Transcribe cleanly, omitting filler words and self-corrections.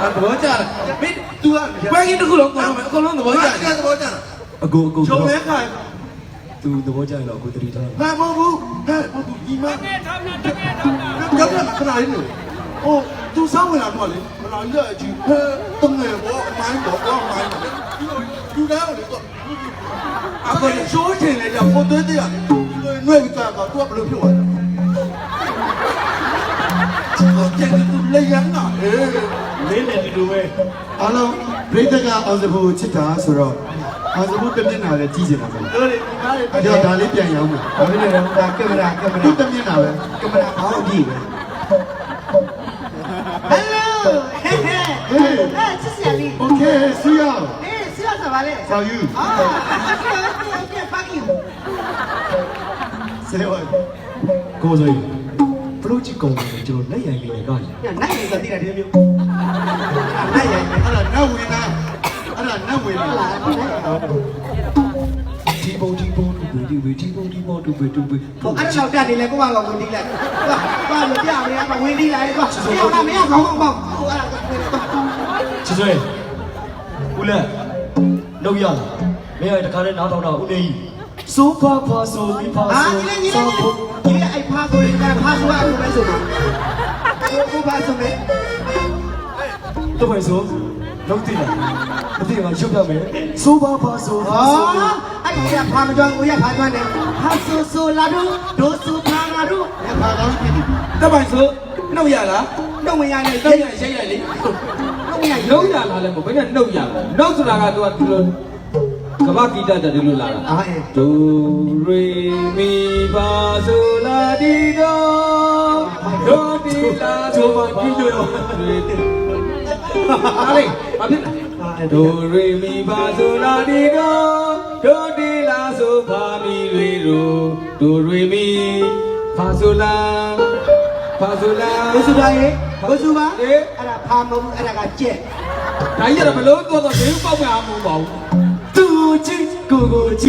သဘောကျတယ်မင်း तू ကပွဲကြီးတစ်ခုလုံးအကုန်လုံးသဘောကျတယ်သဘောကျတယ်အကိုချုံမဲခိုင် तू သဘောကျရင်တော့အကိုတတိထားဘာမဟုတ်ဘူးဟဲ့ဟို तू ဒီမှာကြောက်ရခဏလေးလို့ဟို तू စောင်းဝင်လာတော့လေမလာရအကြီးဟဲ့တုံးငယ်ဘောအမိုင်းဘောအမိုင်းသူလည်းလေတော့အခုရှိုးချင်လေကြောက်ပေါ်သွေးတရနှွဲပြီးတော့ तू ကဘယ်လိုဖြစ်သွားလဲကျန်တူလေရနာလေးနဲ့ဒီလိုပဲအားလုံးပြိတ္တကအောင်စဖို့ချစ်တာဆိုတော့အောင်စဖို့တမျက်နှာလည်းကြီးနေတာပဲအဲ့တော့ဒါလေးပြန်ရောင်းမယ်ဒါလေးလည်းဒါကင်မရာတမျက်နှာပဲကင်မရာဘာလို့ကြည့်လဲ Hello ဟဲ့ချစ်စရာလေး Okay see you ဆရာဆရာပါလေ how you okay fuck you ဆေးဝါးကိုစိုးဘလို့ကြည့်ကုန်တယ်ကျွန်တော်လက်ရည်လေးကရ နိုင်ရဆိုတည်တယ်ဒီမျိုးနိုင်ရအဲ့ဒါနတ်ဝင်နာအဲ့ဒါနတ်ဝင်နာဒီပုံတူပဲဟိုအဲ့တော့တက်နေလဲကိုမကဝင်တီးလိုက်ကွာမပြမရမဝင်တီးလိုက်ကွာပြောတာမရခေါင်းကောင်းပေါ့ဟိုအဲ့ဒါချစ်စွဲဦးလက်လောက်ရလားမင်းရတခါနဲ့နားထောင်တော့ဦးလေးကြီးစိုးဖာဖာဆိုပြီးဖာဆိုဒီအဲ့ဖာဆိုရင်ဖာဆိုရအောင်ပဲဆိုတော့ကိုဖာဆိုမယ် တော့ပဲဆိုလောက်တည်လားမတည်မှာရုပ်ပြမယ်စိုးဖာဖာဆို อ๋อအဲ့ဒီကဖာမကြောကိုရဖာကျွမ်းတယ်ဖာဆိုလာဒိုဆိုဖာလာဒိုဖာကောင်းဖြစ်တယ် တက်ပိုင်ဆိုနှုတ်ရလား နှုတ်ဝင်ရနေ တက်ရရိုက်ရလေ နှုတ်ဝင်ရ နှုတ်ရလားလည်းမဟုတ်ဘယ်နဲ့နှုတ်ရလဲနှုတ်ဆိုတာကသူကဒီလိုကမ္ဘာဂီတတဲ့ဒီလိုလာတာ အားအေး ဒိုရေမီပါဆိုလာဒီဒိုဒိုဒီလာဒိုဘာကြည့်လို့အားလေဘာဖြစ်လဲဒိုရေမီပါဆိုလာဒီဒိုဒိုဒီလာဆိုဖာမီရေရိုဒိုရေမီပါဆိုလာပါဆိုလာ ဘယ်စုပါရေဘယ်စုပါအဲ့ဒါဖာမဟုတ်အဲ့ဒါကကြက် ဒါကြီးကတော့ဘလို့တော့ဘယ်ပေါက်မအောင်မဟုတ်ပါဘူးသူချင်းကိုကို